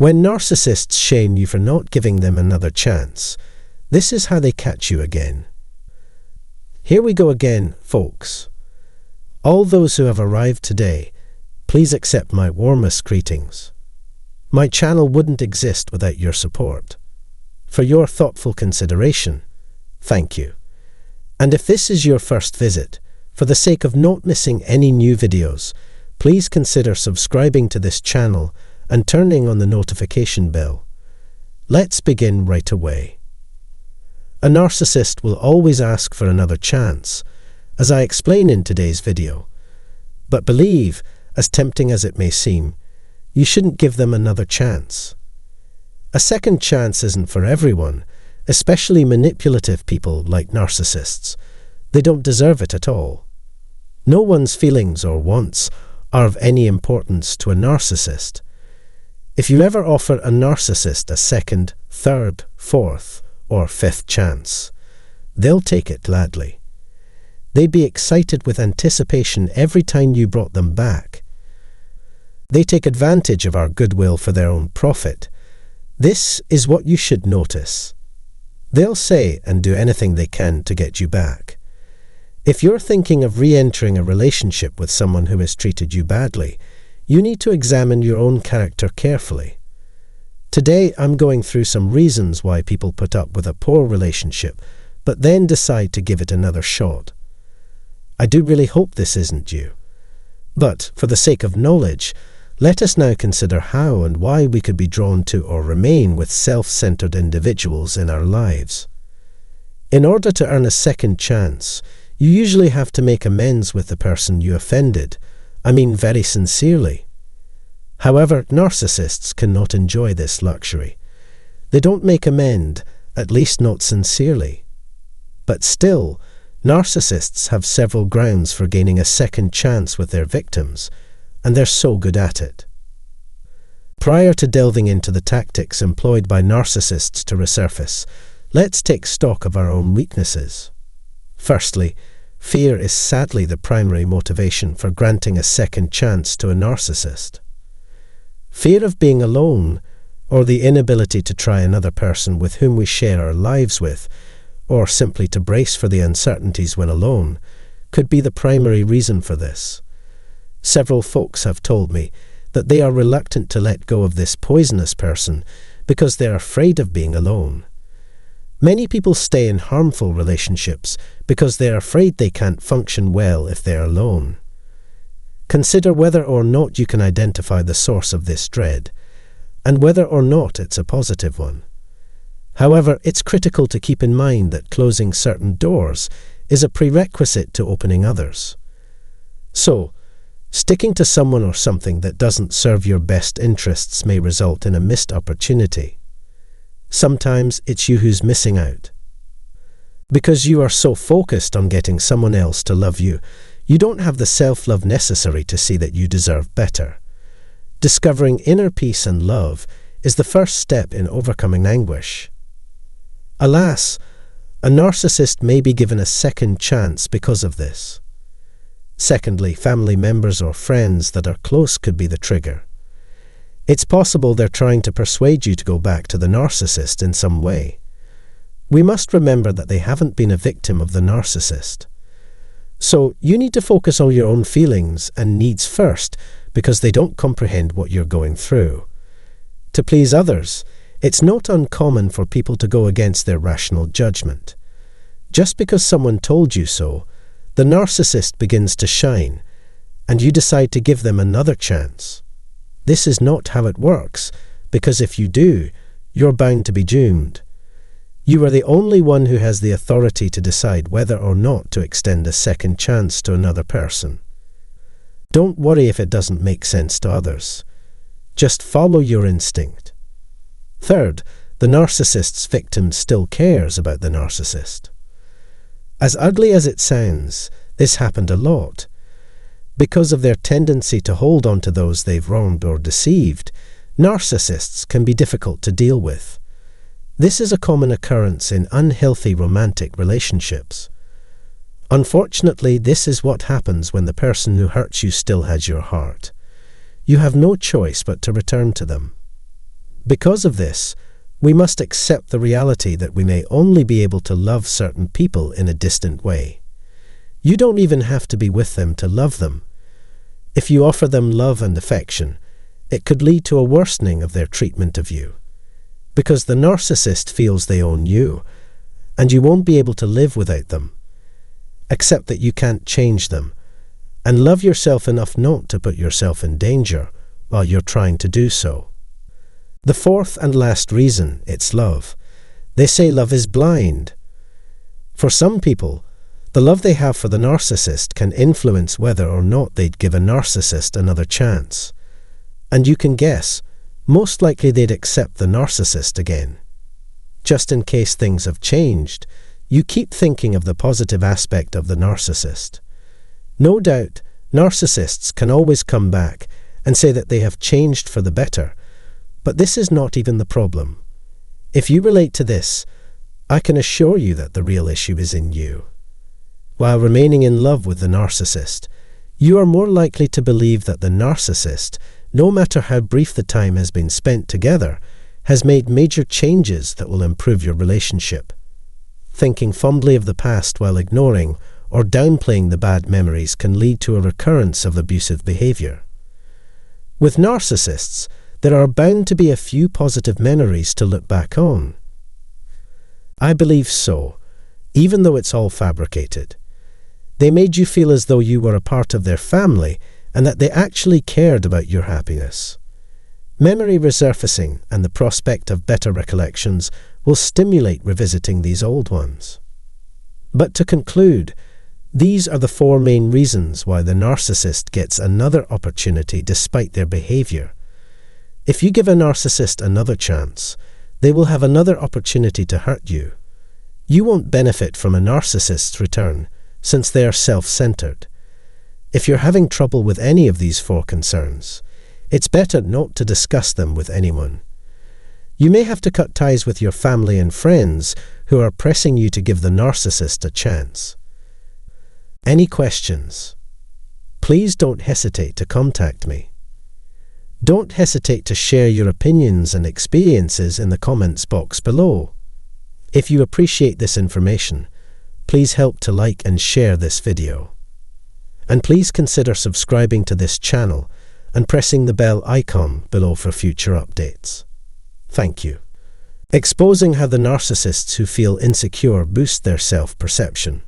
When narcissists shame you for not giving them another chance, this is how they catch you again. Here we go again, folks. All those who have arrived today, please accept my warmest greetings. My channel wouldn't exist without your support. For your thoughtful consideration, thank you. And if this is your first visit, for the sake of not missing any new videos, please consider subscribing to this channel and turning on the notification bell. Let's begin right away. A narcissist will always ask for another chance, as I explain in today's video. But believe, as tempting as it may seem, you shouldn't give them another chance. A second chance isn't for everyone, especially manipulative people like narcissists. They don't deserve it at all. No one's feelings or wants are of any importance to a narcissist. If you ever offer a narcissist a second, third, fourth, or fifth chance, they'll take it gladly. They'd be excited with anticipation every time you brought them back. They take advantage of our goodwill for their own profit. This is what you should notice. They'll say and do anything they can to get you back. If you're thinking of re-entering a relationship with someone who has treated you badly, you need to examine your own character carefully. Today, I'm going through some reasons why people put up with a poor relationship, but then decide to give it another shot. I do really hope this isn't you. But, for the sake of knowledge, let us now consider how and why we could be drawn to or remain with self-centered individuals in our lives. In order to earn a second chance, you usually have to make amends with the person you offended. I mean very sincerely. However, narcissists cannot enjoy this luxury. They don't make amends, at least not sincerely. But still, narcissists have several grounds for gaining a second chance with their victims, and they're so good at it. Prior to delving into the tactics employed by narcissists to resurface, let's take stock of our own weaknesses. Firstly, fear is sadly the primary motivation for granting a second chance to a narcissist. Fear of being alone, or the inability to try another person with whom we share our lives with, or simply to brace for the uncertainties when alone, could be the primary reason for this. Several folks have told me that they are reluctant to let go of this poisonous person because they are afraid of being alone. Many people stay in harmful relationships because they are afraid they can't function well if they are alone. Consider whether or not you can identify the source of this dread, and whether or not it's a positive one. However, it's critical to keep in mind that closing certain doors is a prerequisite to opening others. So, sticking to someone or something that doesn't serve your best interests may result in a missed opportunity. Sometimes it's you who's missing out. Because you are so focused on getting someone else to love you, you don't have the self-love necessary to see that you deserve better. Discovering inner peace and love is the first step in overcoming anguish. Alas, a narcissist may be given a second chance because of this. Secondly, family members or friends that are close could be the trigger. It's possible they're trying to persuade you to go back to the narcissist in some way. We must remember that they haven't been a victim of the narcissist. So you need to focus on your own feelings and needs first, because they don't comprehend what you're going through. To please others, it's not uncommon for people to go against their rational judgment. Just because someone told you so, the narcissist begins to shine, and you decide to give them another chance. This is not how it works, because if you do, you're bound to be doomed. You are the only one who has the authority to decide whether or not to extend a second chance to another person. Don't worry if it doesn't make sense to others. Just follow your instinct. Third, the narcissist's victim still cares about the narcissist. As ugly as it sounds, this happened a lot. Because of their tendency to hold on to those they've wronged or deceived, narcissists can be difficult to deal with. This is a common occurrence in unhealthy romantic relationships. Unfortunately, this is what happens when the person who hurts you still has your heart. You have no choice but to return to them. Because of this, we must accept the reality that we may only be able to love certain people in a distant way. You don't even have to be with them to love them. If you offer them love and affection, it could lead to a worsening of their treatment of you. Because the narcissist feels they own you, and you won't be able to live without them. Accept that you can't change them, and love yourself enough not to put yourself in danger while you're trying to do so. The fourth and last reason, it's love. They say love is blind. For some people, the love they have for the narcissist can influence whether or not they'd give a narcissist another chance. And you can guess, most likely they'd accept the narcissist again. Just in case things have changed, you keep thinking of the positive aspect of the narcissist. No doubt, narcissists can always come back and say that they have changed for the better, but this is not even the problem. If you relate to this, I can assure you that the real issue is in you. While remaining in love with the narcissist, you are more likely to believe that the narcissist, no matter how brief the time has been spent together, has made major changes that will improve your relationship. Thinking fondly of the past while ignoring or downplaying the bad memories can lead to a recurrence of abusive behavior. With narcissists, there are bound to be a few positive memories to look back on. I believe so, even though it's all fabricated. They made you feel as though you were a part of their family and that they actually cared about your happiness. Memory resurfacing and the prospect of better recollections will stimulate revisiting these old ones. But to conclude, these are the four main reasons why the narcissist gets another opportunity despite their behavior. If you give a narcissist another chance, they will have another opportunity to hurt you. You won't benefit from a narcissist's return, since they are self-centered. If you're having trouble with any of these four concerns, it's better not to discuss them with anyone. You may have to cut ties with your family and friends who are pressing you to give the narcissist a chance. Any questions? Please don't hesitate to contact me. Don't hesitate to share your opinions and experiences in the comments box below. If you appreciate this information, please help to like and share this video. And please consider subscribing to this channel and pressing the bell icon below for future updates. Thank you. Exposing how the narcissists who feel insecure boost their self-perception.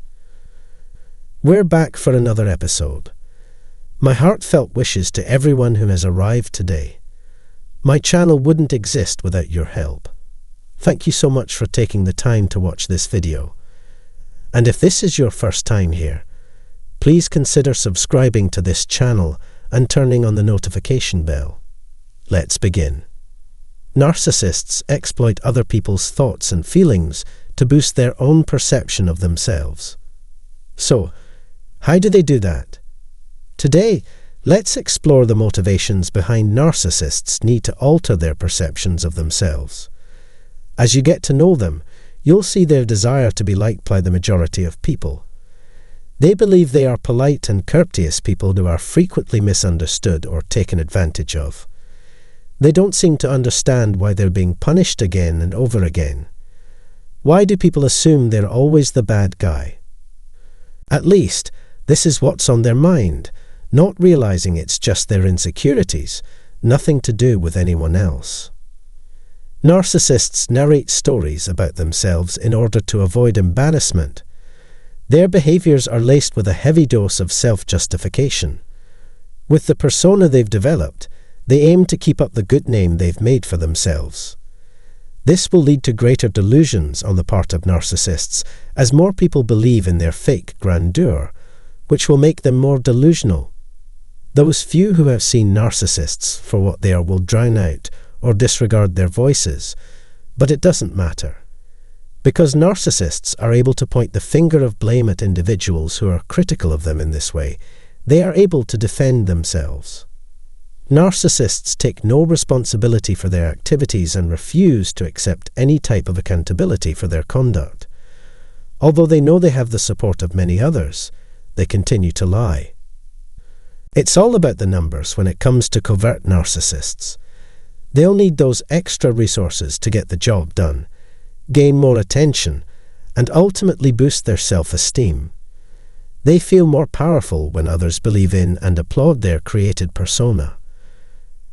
We're back for another episode. My heartfelt wishes to everyone who has arrived today. My channel wouldn't exist without your help. Thank you so much for taking the time to watch this video. And if this is your first time here, please consider subscribing to this channel and turning on the notification bell. Let's begin. Narcissists exploit other people's thoughts and feelings to boost their own perception of themselves. So, how do they do that? Today, let's explore the motivations behind narcissists' need to alter their perceptions of themselves. As you get to know them, you'll see their desire to be liked by the majority of people. They believe they are polite and courteous people who are frequently misunderstood or taken advantage of. They don't seem to understand why they're being punished again and over again. Why do people assume they're always the bad guy? At least, this is what's on their mind, not realizing it's just their insecurities, nothing to do with anyone else. Narcissists narrate stories about themselves in order to avoid embarrassment. Their behaviors are laced with a heavy dose of self-justification. With the persona they've developed, they aim to keep up the good name they've made for themselves. This will lead to greater delusions on the part of narcissists as more people believe in their fake grandeur, which will make them more delusional. Those few who have seen narcissists for what they are will drown out or disregard their voices, but it doesn't matter. Because narcissists are able to point the finger of blame at individuals who are critical of them in this way, they are able to defend themselves. Narcissists take no responsibility for their activities and refuse to accept any type of accountability for their conduct. Although they know they have the support of many others, they continue to lie. It's all about the numbers when it comes to covert narcissists. They'll need those extra resources to get the job done, gain more attention, and ultimately boost their self-esteem. They feel more powerful when others believe in and applaud their created persona.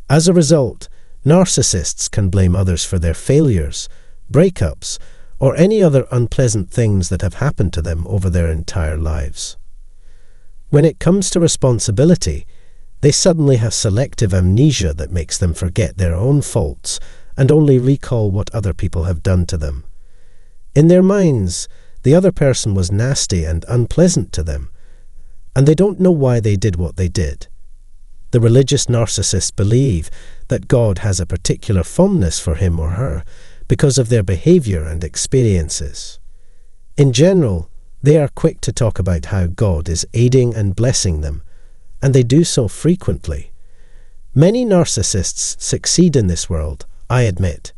As a result, narcissists can blame others for their failures, breakups, or any other unpleasant things that have happened to them over their entire lives. When it comes to responsibility, they suddenly have selective amnesia that makes them forget their own faults and only recall what other people have done to them. In their minds, the other person was nasty and unpleasant to them, and they don't know why they did what they did. The religious narcissists believe that God has a particular fondness for him or her because of their behavior and experiences. In general, they are quick to talk about how God is aiding and blessing them, and they do so frequently. Many narcissists succeed in this world, I admit.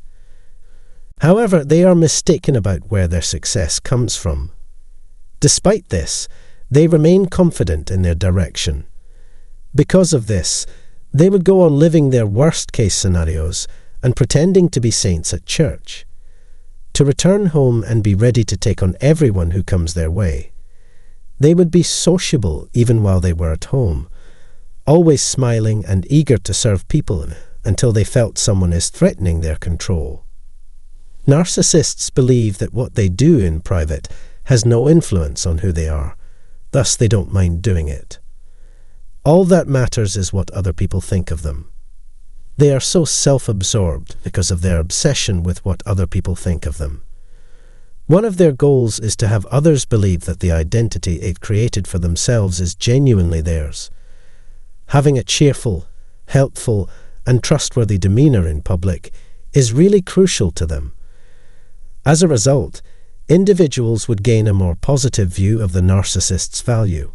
However, they are mistaken about where their success comes from. Despite this, they remain confident in their direction. Because of this, they would go on living their worst-case scenarios and pretending to be saints at church, to return home and be ready to take on everyone who comes their way. They would be sociable even while they were at home, always smiling and eager to serve people until they felt someone is threatening their control. Narcissists believe that what they do in private has no influence on who they are, thus they don't mind doing it. All that matters is what other people think of them. They are so self-absorbed because of their obsession with what other people think of them. One of their goals is to have others believe that the identity they've created for themselves is genuinely theirs. Having a cheerful, helpful, and trustworthy demeanor in public is really crucial to them. As a result, individuals would gain a more positive view of the narcissist's value.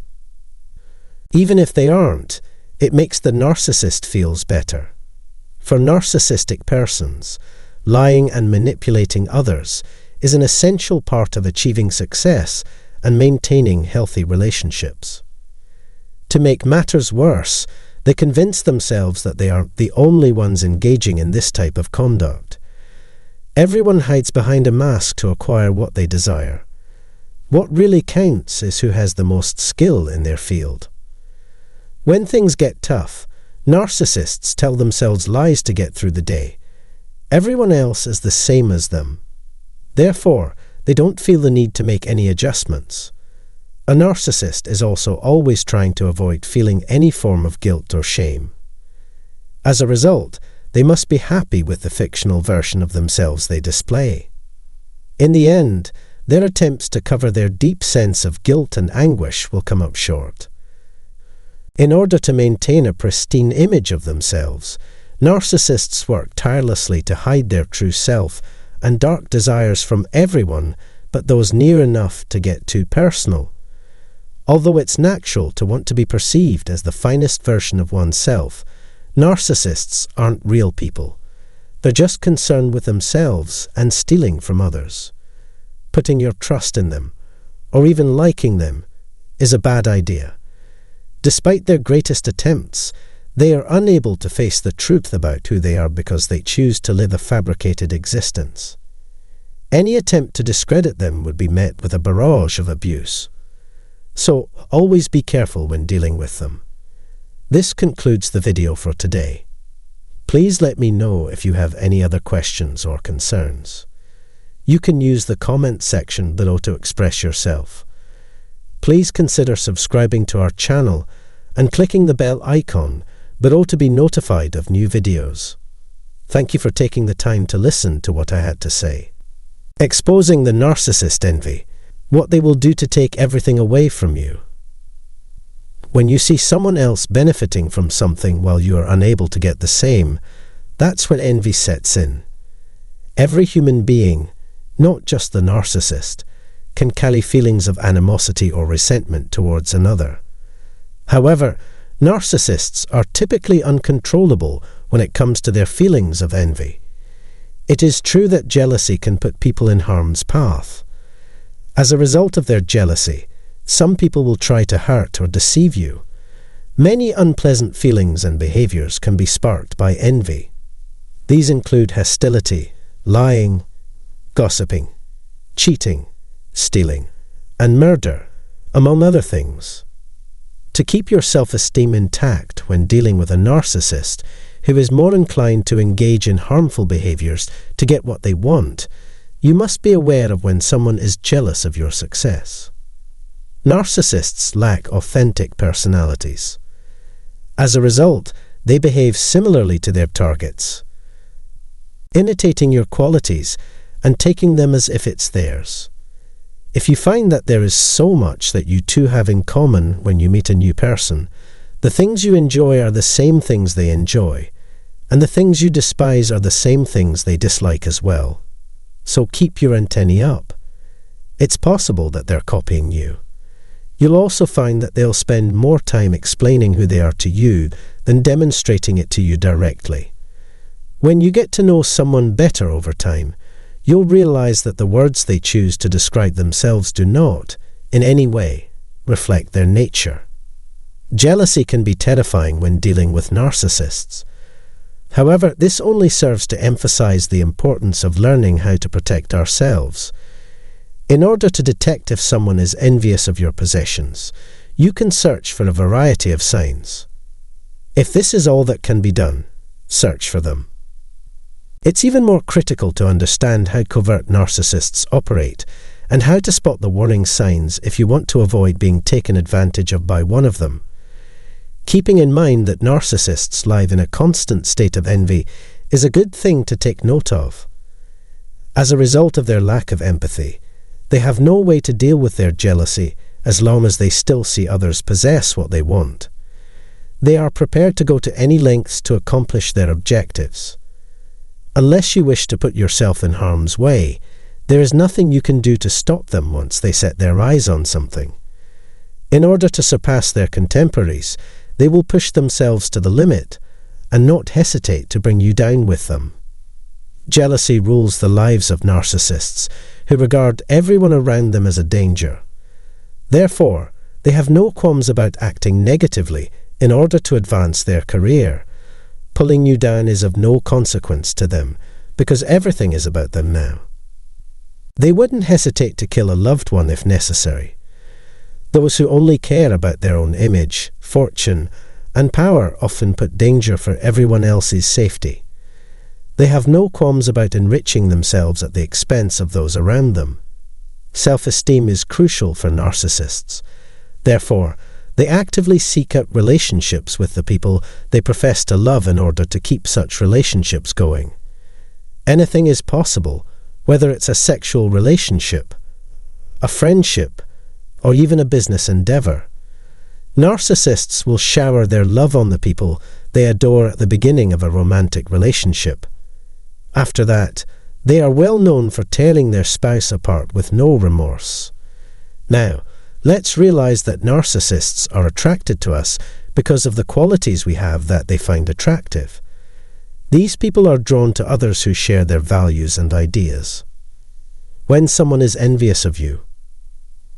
Even if they aren't, it makes the narcissist feels better. For narcissistic persons, lying and manipulating others is an essential part of achieving success and maintaining healthy relationships. To make matters worse, they convince themselves that they aren't the only ones engaging in this type of conduct. Everyone hides behind a mask to acquire what they desire. What really counts is who has the most skill in their field. When things get tough, narcissists tell themselves lies to get through the day. Everyone else is the same as them. Therefore, they don't feel the need to make any adjustments. A narcissist is also always trying to avoid feeling any form of guilt or shame. As a result, they must be happy with the fictional version of themselves they display. In the end, their attempts to cover their deep sense of guilt and anguish will come up short. In order to maintain a pristine image of themselves, narcissists work tirelessly to hide their true self and dark desires from everyone but those near enough to get too personal. Although it's natural to want to be perceived as the finest version of oneself, narcissists aren't real people. They're just concerned with themselves and stealing from others. Putting your trust in them, or even liking them, is a bad idea. Despite their greatest attempts, they are unable to face the truth about who they are because they choose to live a fabricated existence. Any attempt to discredit them would be met with a barrage of abuse. So always be careful when dealing with them. This concludes the video for today. Please let me know if you have any other questions or concerns. You can use the comment section below to express yourself. Please consider subscribing to our channel and clicking the bell icon below to be notified of new videos. Thank you for taking the time to listen to what I had to say. Exposing the narcissist envy, what they will do to take everything away from you. When you see someone else benefiting from something while you are unable to get the same, that's when envy sets in. Every human being, not just the narcissist, can carry feelings of animosity or resentment towards another. However, narcissists are typically uncontrollable when it comes to their feelings of envy. It is true that jealousy can put people in harm's path. As a result of their jealousy, some people will try to hurt or deceive you. Many unpleasant feelings and behaviors can be sparked by envy. These include hostility, lying, gossiping, cheating, stealing, and murder, among other things. To keep your self-esteem intact when dealing with a narcissist who is more inclined to engage in harmful behaviors to get what they want, you must be aware of when someone is jealous of your success. Narcissists lack authentic personalities. As a result, they behave similarly to their targets, imitating your qualities and taking them as if it's theirs. If you find that there is so much that you two have in common when you meet a new person, the things you enjoy are the same things they enjoy, and the things you despise are the same things they dislike as well. So keep your antennae up. It's possible that they're copying you. You'll also find that they'll spend more time explaining who they are to you than demonstrating it to you directly. When you get to know someone better over time, you'll realize that the words they choose to describe themselves do not, in any way, reflect their nature. Jealousy can be terrifying when dealing with narcissists. However, this only serves to emphasize the importance of learning how to protect ourselves. In order to detect if someone is envious of your possessions, you can search for a variety of signs. If this is all that can be done, search for them. It's even more critical to understand how covert narcissists operate and how to spot the warning signs if you want to avoid being taken advantage of by one of them. Keeping in mind that narcissists live in a constant state of envy is a good thing to take note of. As a result of their lack of empathy, they have no way to deal with their jealousy as long as they still see others possess what they want. They are prepared to go to any lengths to accomplish their objectives. Unless you wish to put yourself in harm's way, there is nothing you can do to stop them once they set their eyes on something. In order to surpass their contemporaries, they will push themselves to the limit and not hesitate to bring you down with them. Jealousy rules the lives of narcissists, who regard everyone around them as a danger. Therefore, they have no qualms about acting negatively in order to advance their career. Pulling you down is of no consequence to them, because everything is about them now. They wouldn't hesitate to kill a loved one if necessary. Those who only care about their own image, fortune, and power often put danger for everyone else's safety. They have no qualms about enriching themselves at the expense of those around them. Self-esteem is crucial for narcissists. Therefore, they actively seek out relationships with the people they profess to love in order to keep such relationships going. Anything is possible, whether it's a sexual relationship, a friendship, or even a business endeavor. Narcissists will shower their love on the people they adore at the beginning of a romantic relationship. After that, they are well known for tearing their spouse apart with no remorse. Now, let's realize that narcissists are attracted to us because of the qualities we have that they find attractive. These people are drawn to others who share their values and ideas. When someone is envious of you,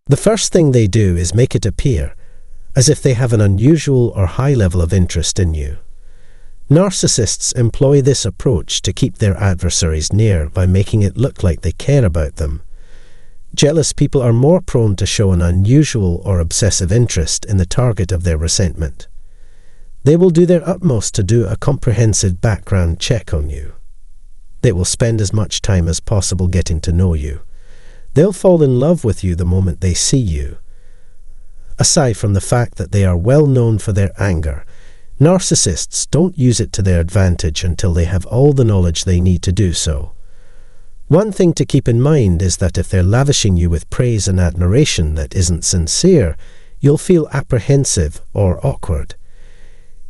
the first thing they do is make it appear as if they have an unusual or high level of interest in you. Narcissists employ this approach to keep their adversaries near by making it look like they care about them. Jealous people are more prone to show an unusual or obsessive interest in the target of their resentment. They will do their utmost to do a comprehensive background check on you. They will spend as much time as possible getting to know you. They'll fall in love with you the moment they see you. Aside from the fact that they are well known for their anger, narcissists don't use it to their advantage until they have all the knowledge they need to do so. One thing to keep in mind is that if they're lavishing you with praise and admiration that isn't sincere, you'll feel apprehensive or awkward.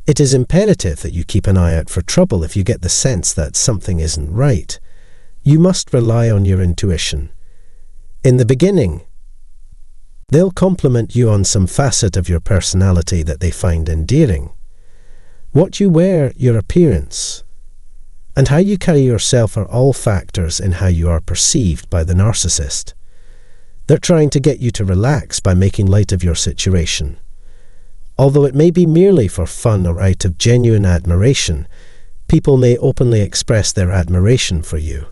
It is imperative that you keep an eye out for trouble if you get the sense that something isn't right. You must rely on your intuition. In the beginning, they'll compliment you on some facet of your personality that they find endearing. What you wear, your appearance, and how you carry yourself are all factors in how you are perceived by the narcissist. They're trying to get you to relax by making light of your situation. Although it may be merely for fun or out of genuine admiration, People may openly express their admiration for you.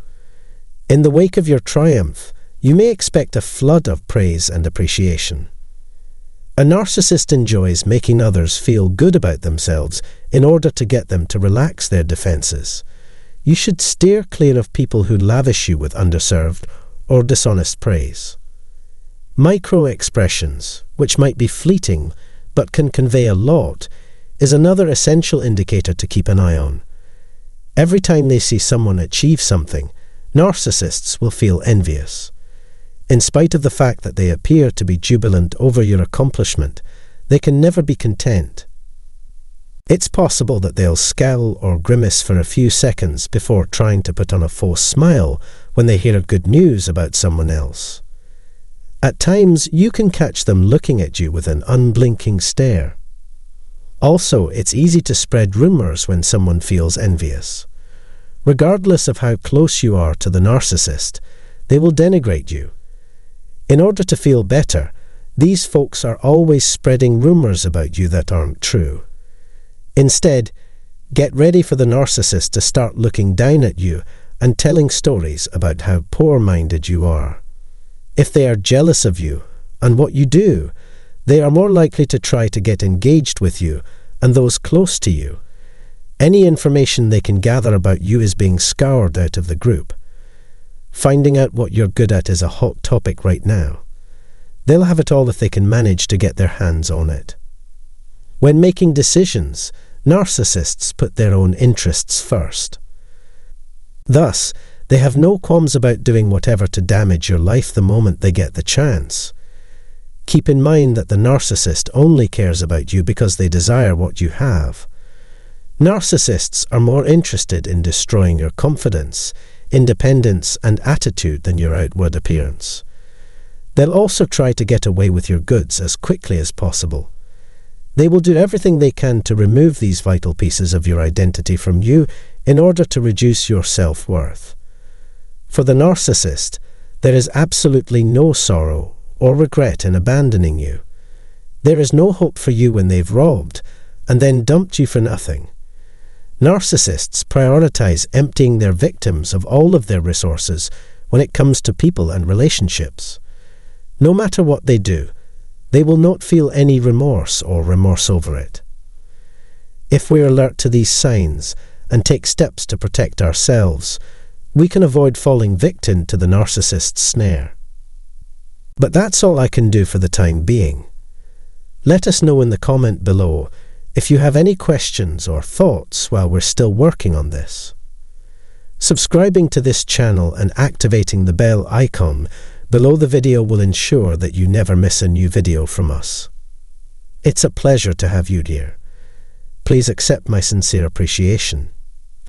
In the wake of your triumph, you may expect a flood of praise and appreciation. A narcissist enjoys making others feel good about themselves in order to get them to relax their defenses. You should steer clear of people who lavish you with underserved or dishonest praise. Micro-expressions, which might be fleeting but can convey a lot, is another essential indicator to keep an eye on. Every time they see someone achieve something, narcissists will feel envious. In spite of the fact that they appear to be jubilant over your accomplishment, they can never be content. It's possible that they'll scowl or grimace for a few seconds before trying to put on a false smile when they hear good news about someone else. At times, you can catch them looking at you with an unblinking stare. Also, it's easy to spread rumors when someone feels envious. Regardless of how close you are to the narcissist, they will denigrate you. In order to feel better, these folks are always spreading rumors about you that aren't true. Instead, get ready for the narcissist to start looking down at you and telling stories about how poor-minded you are. If they are jealous of you and what you do, they are more likely to try to get engaged with you and those close to you. Any information they can gather about you is being scoured out of the group. Finding out what you're good at is a hot topic right now. They'll have it all if they can manage to get their hands on it. When making decisions, narcissists put their own interests first. Thus, they have no qualms about doing whatever to damage your life the moment they get the chance. Keep in mind that the narcissist only cares about you because they desire what you have. Narcissists are more interested in destroying your confidence, independence, and attitude than your outward appearance. They'll also try to get away with your goods as quickly as possible. They will do everything they can to remove these vital pieces of your identity from you in order to reduce your self-worth. For the narcissist, there is absolutely no sorrow or regret in abandoning you. There is no hope for you when they've robbed and then dumped you for nothing. Narcissists prioritize emptying their victims of all of their resources when it comes to people and relationships. No matter what they do, they will not feel any remorse over it. If we are alert to these signs and take steps to protect ourselves, we can avoid falling victim to the narcissist's snare. But that's all I can do for the time being. Let us know in the comment below if you have any questions or thoughts while we're still working on this. Subscribing to this channel and activating the bell icon below the video will ensure that you never miss a new video from us. It's a pleasure to have you here. Please accept my sincere appreciation.